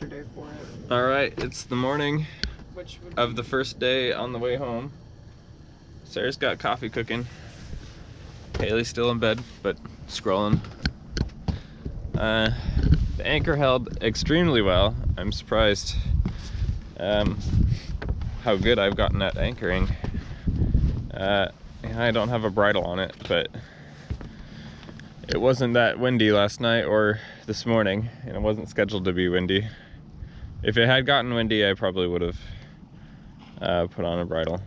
Saturday for it. All right, it's the morning of the first day on the way home. Sarah's got coffee cooking. Haley's still in bed, but scrolling. The anchor held extremely well. I'm surprised how good I've gotten at anchoring. I don't have a bridle on it, but it wasn't that windy last night or this morning, and it wasn't scheduled to be windy. If it had gotten windy, I probably would have put on a bridle.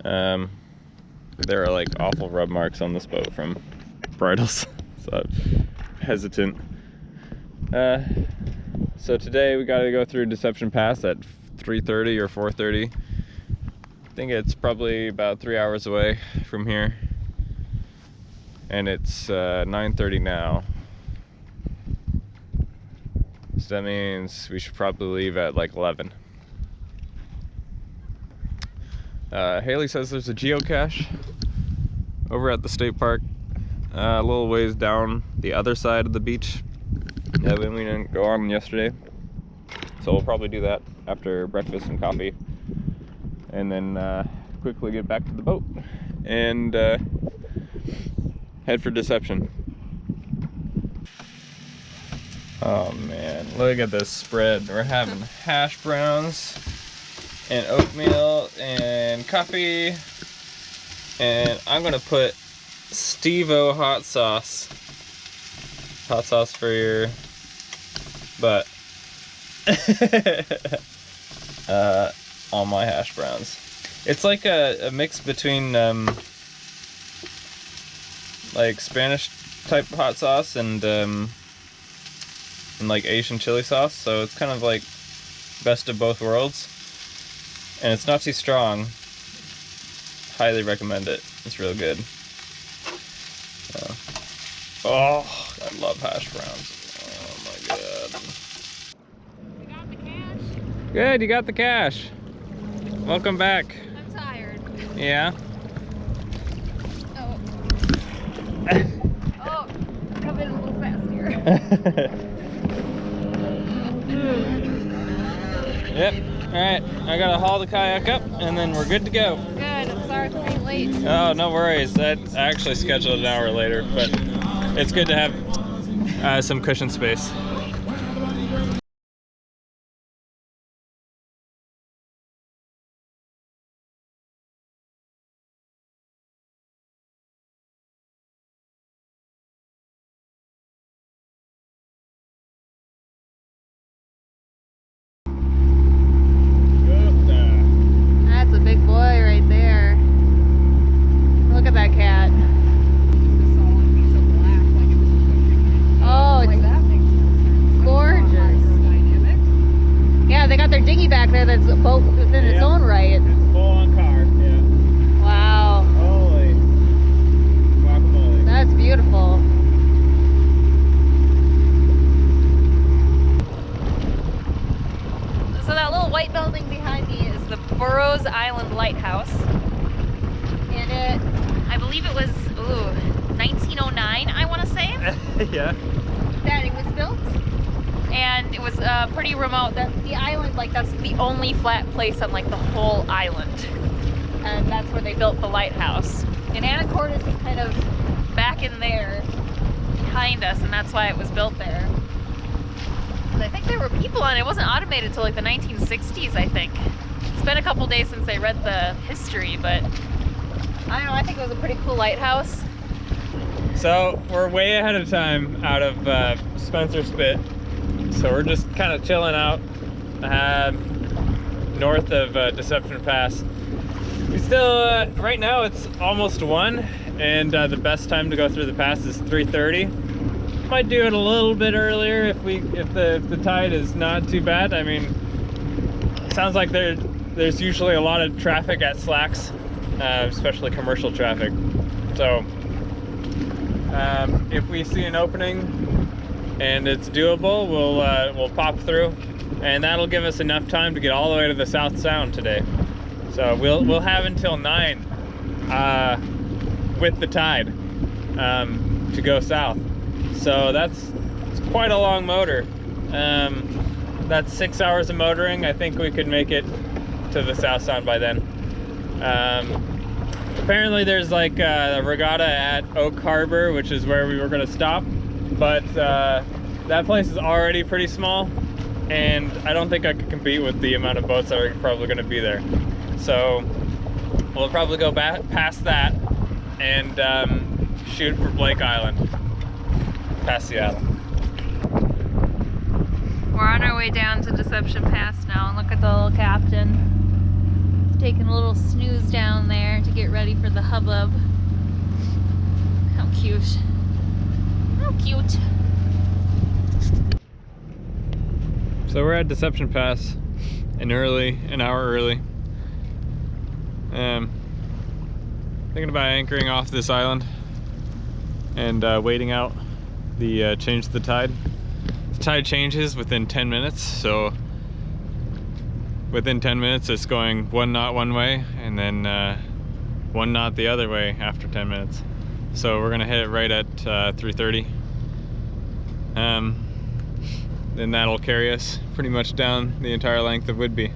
There are like awful rub marks on this boat from bridles, so I'm hesitant. So today we got to go through Deception Pass at 3:30 or 4:30. I think it's probably about 3 hours away from here, and it's 9:30 now. So that means we should probably leave at like 11. Haley says there's a geocache over at the state park, a little ways down the other side of the beach that we didn't go on yesterday. So we'll probably do that after breakfast and coffee, and then quickly get back to the boat and head for Deception. Oh man, look at this spread. We're having hash browns and oatmeal and coffee, and I'm gonna put Steve-O hot sauce for your butt on my hash browns. It's like a mix between like Spanish type hot sauce and like Asian chili sauce, so it's kind of like best of both worlds, and it's not too strong. Highly recommend it. It's real good. Oh, I love hash browns. Oh my god. You got the cash? Good, you got the cash. Welcome back. I'm tired. Yeah. Oh. Oh, come in a little faster. Yep. Alright, I gotta haul the kayak up and then we're good to go. Good, I'm sorry for being late. Oh, no worries. I actually scheduled an hour later, but it's good to have some cushion space. That's a big boy right there. Look at that cat. Oh, it's gorgeous. Yeah, they got their dinghy back there that's a boat within its own right. Full-on car, yeah. Wow. Holy guacamole. That's beautiful. So that little white building behind me is the Burroughs Island Lighthouse. And I believe it was, 1909, I want to say. Yeah. That it was built. And it was pretty remote. The island, like, that's the only flat place on, like, the whole island. And that's where they built the lighthouse. And Anacortes is kind of back in there behind us, and that's why it was built there. And I think there were people on it. It wasn't automated until like the 1960s, I think. It's been a couple days since I read the history, but I don't know, I think it was a pretty cool lighthouse. So we're way ahead of time out of Spencer Spit. So we're just kind of chilling out north of Deception Pass. We still, right now it's almost 1, and the best time to go through the pass is 3:30. Might do it a little bit earlier if the tide is not too bad. I mean, it sounds like there's usually a lot of traffic at Slacks, especially commercial traffic. So if we see an opening and it's doable, we'll pop through, and that'll give us enough time to get all the way to the South Sound today. So we'll have until 9 with the tide to go south. So it's quite a long motor. That's 6 hours of motoring. I think we could make it to the South Sound by then. Apparently there's like a regatta at Oak Harbor, which is where we were going to stop, but that place is already pretty small, and I don't think I could compete with the amount of boats that are probably going to be there. So we'll probably go back past that and shoot for Blake Island, past Seattle. We're on our way down to Deception Pass now, and look at the little captain. He's taking a little snooze down there to get ready for the hubbub. How cute. How cute. So we're at Deception Pass an hour early. Thinking about anchoring off this island and waiting out the change of the tide. The tide changes within 10 minutes, so within 10 minutes it's going 1 knot one way and then 1 knot the other way after 10 minutes. So we're gonna hit it right at 3:30. Then that'll carry us pretty much down the entire length of Whidbey.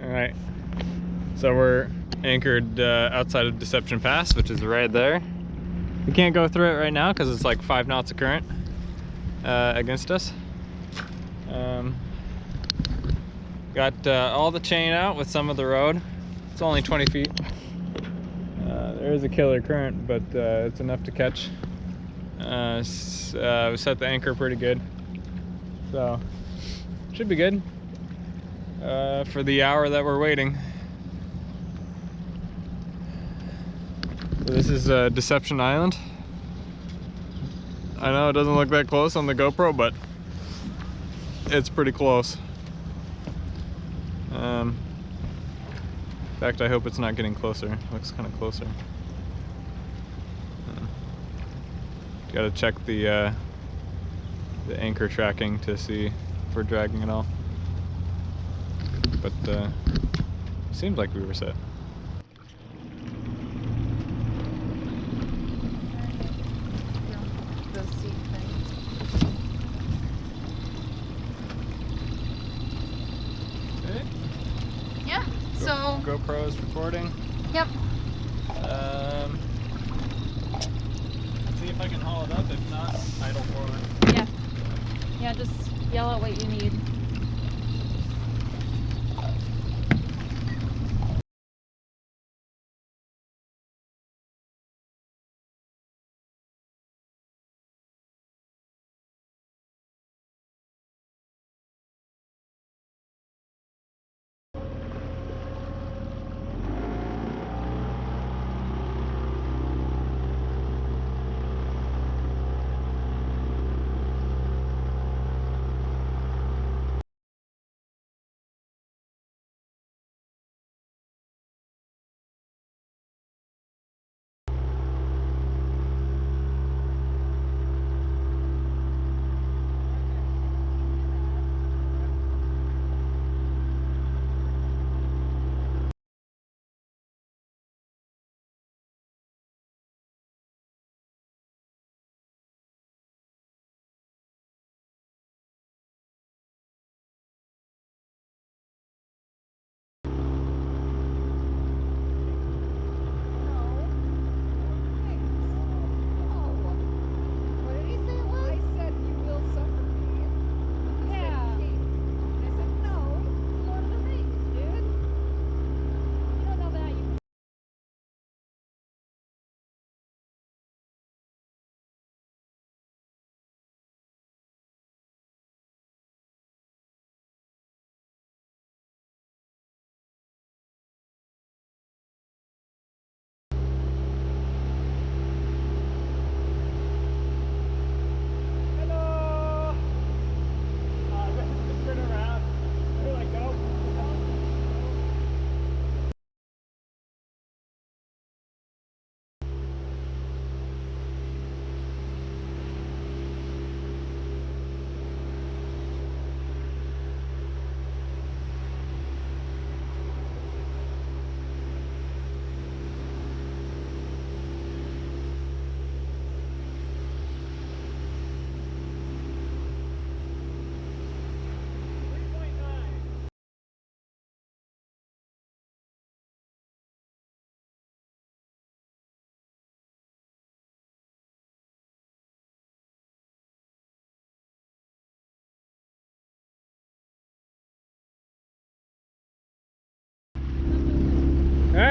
All right, so we're anchored outside of Deception Pass, which is right there. We can't go through it right now because it's like 5 knots of current against us. Got all the chain out with some of the road. It's only 20 feet. There is a killer current, but it's enough to catch. We set the anchor pretty good, so should be good for the hour that we're waiting. So this is Deception Island. I know it doesn't look that close on the GoPro, but it's pretty close. In fact, I hope it's not getting closer. It looks kind of closer. Gotta check the anchor tracking to see if we're dragging at all. But seems like we were set. Yeah, so GoPro is recording. Yep. See if I can haul it up. If not, idle forward. Yeah. Yeah, just yell out what you need.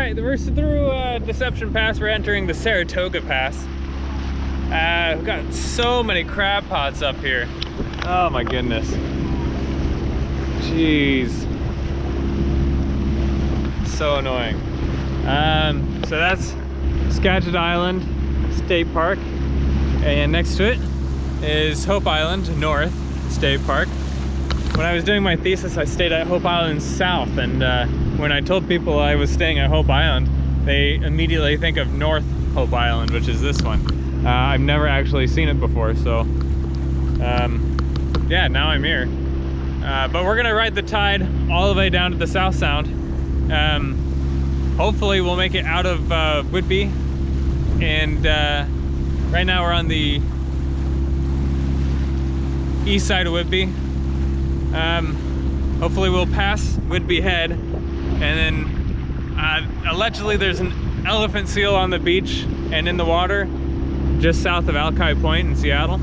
right, we're through Deception Pass. We're entering the Saratoga Pass. We've got so many crab pots up here. Oh my goodness. Jeez. So annoying. So that's Skagit Island State Park, and next to it is Hope Island North State Park. When I was doing my thesis, I stayed at Hope Island South, and when I told people I was staying at Hope Island, they immediately think of North Hope Island, which is this one. I've never actually seen it before, so yeah, now I'm here. But we're gonna ride the tide all the way down to the South Sound. Hopefully we'll make it out of Whidbey, and right now we're on the east side of Whidbey. Hopefully we'll pass Whidbey Head, and then allegedly there's an elephant seal on the beach and in the water just south of Alki Point in Seattle,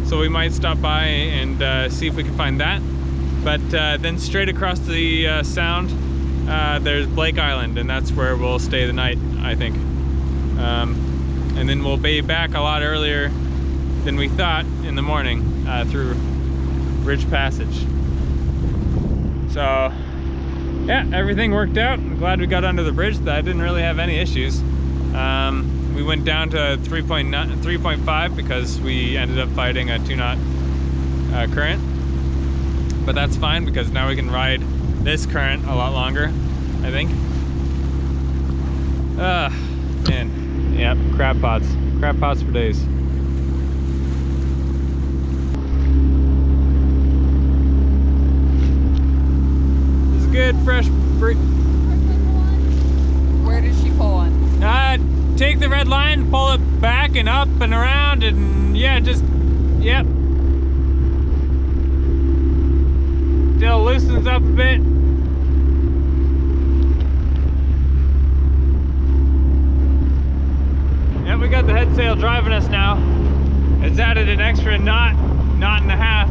so we might stop by and see if we can find that. But then straight across the sound, there's Blake Island, and that's where we'll stay the night, I think. And then we'll be back a lot earlier than we thought in the morning through Bridge Passage. So yeah, everything worked out. I'm glad we got under the bridge. I didn't really have any issues. We went down to 3.5 because we ended up fighting a 2-knot current. But that's fine because now we can ride this current a lot longer, I think. Man, yep, crab pots for days. This is good, fresh fruit. Where did she pull on? Take the red line, pull it back and up and around, and yeah, just, yep. Still loosens up a bit. Yep, we got the head sail driving us now. It's added an extra knot and a half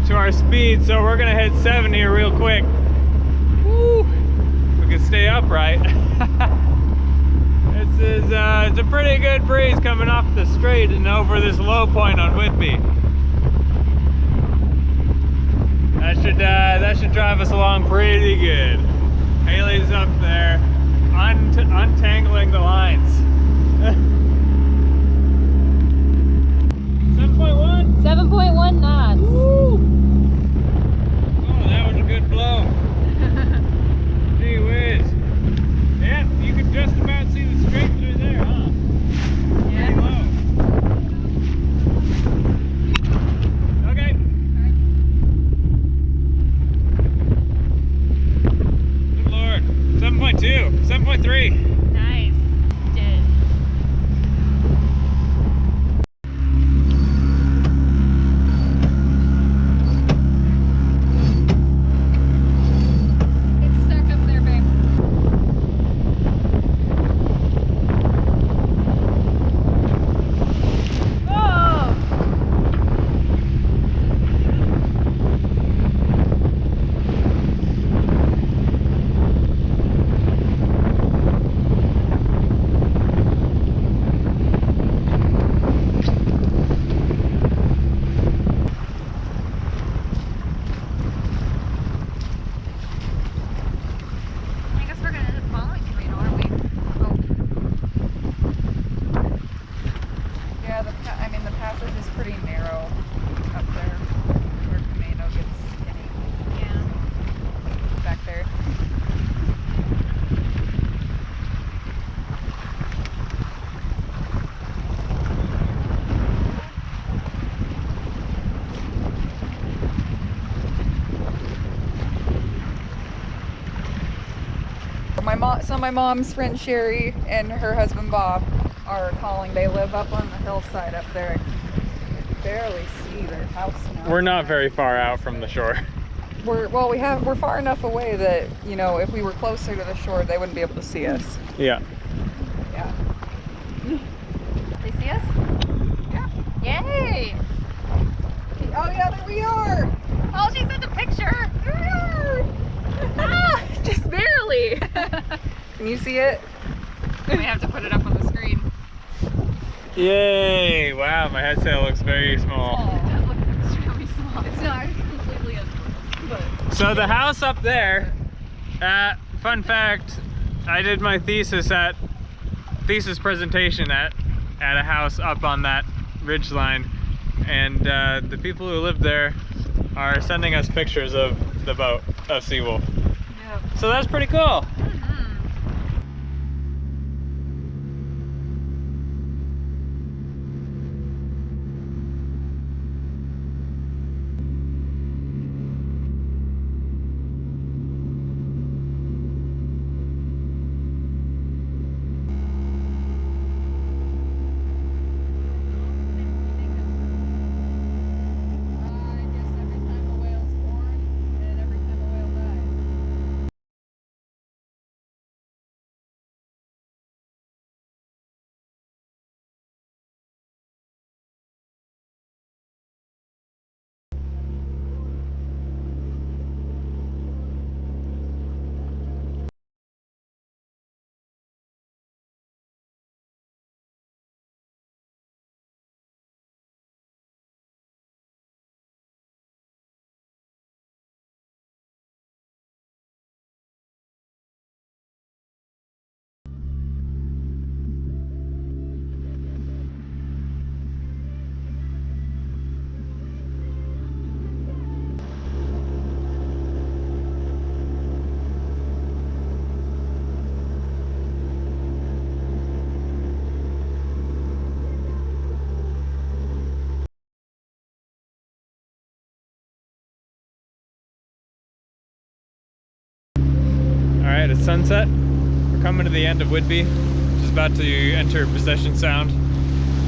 to our speed, so we're gonna hit 7 here real quick. Woo! We can stay upright. It's a pretty good breeze coming off the strait and over this low point on Whidbey. That should drive us along pretty good. Haley's up there, untangling the lines. 7.1? 7.1 knots. Woo! Oh, that was a good blow. Gee whiz. Yep, you can just about see the strait through there, huh? Yeah. Pretty low. Okay. Good Lord. 7.2, 7.3. Nice. Did. It's stuck up there, babe. Whoa! I guess we're gonna end up following Camino, aren't we? Oh. Yeah, the passage is pretty narrow up there where Camino gets skinny. Yeah. Back there. So my mom's friend Sherry and her husband Bob are calling. They live up on the hillside up there. I can barely see their house now. We're not very far out from the shore. We're far enough away that, you know, if we were closer to the shore, they wouldn't be able to see us. Yeah. Yeah. They see us? Yeah. Yay! Oh yeah, there we are. Oh, she sent a picture. There we are. Ah, just barely. Can you see it? We have to put it up on the screen. Yay! Wow, my head sail looks very small. It does look extremely small. It's not completely but So the house up there, fun fact, I did my thesis presentation at a house up on that ridge line, and the people who live there are sending us pictures of the boat of Seawolf. yeah. So that's pretty cool. Alright, it's sunset. We're coming to the end of Whidbey, which is about to enter Possession Sound,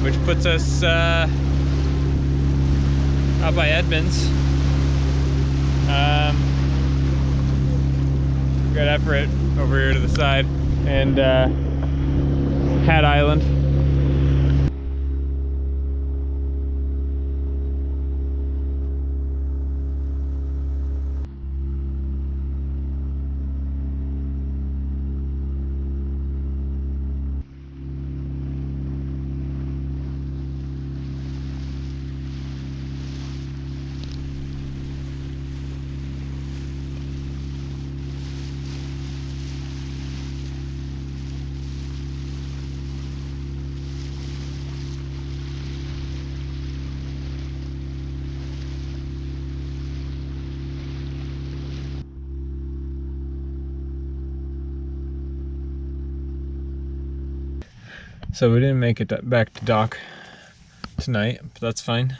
which puts us out by Edmonds. Good effort over here to the side, and Hat Island. So we didn't make it back to dock tonight, but that's fine.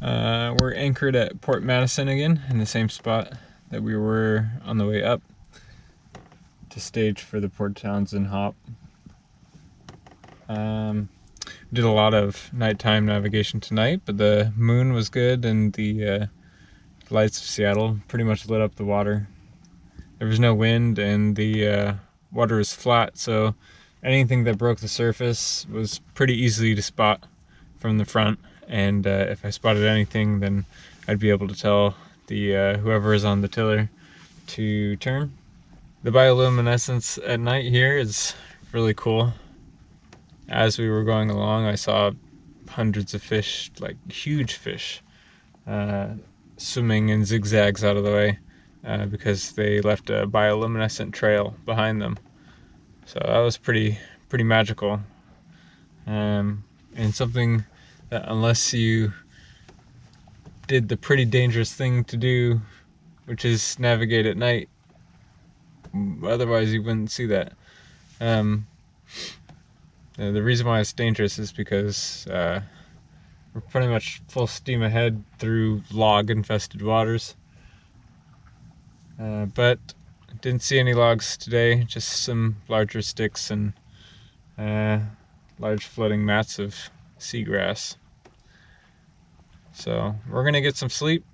We're anchored at Port Madison again, in the same spot that we were on the way up to stage for the Port Townsend hop. We did a lot of nighttime navigation tonight, but the moon was good, and the lights of Seattle pretty much lit up the water. There was no wind, and the water was flat, so anything that broke the surface was pretty easy to spot from the front, and if I spotted anything, then I'd be able to tell the whoever is on the tiller to turn. The bioluminescence at night here is really cool. As we were going along, I saw hundreds of fish, like huge fish, swimming in zigzags out of the way because they left a bioluminescent trail behind them. So that was pretty magical, and something that, unless you did the pretty dangerous thing to do, which is navigate at night, otherwise you wouldn't see that. The reason why it's dangerous is because we're pretty much full steam ahead through log infested waters, but didn't see any logs today, just some larger sticks and large floating mats of seagrass. So we're gonna get some sleep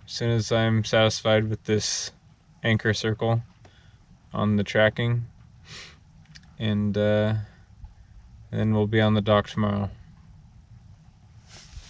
as soon as I'm satisfied with this anchor circle on the tracking, and then we'll be on the dock tomorrow.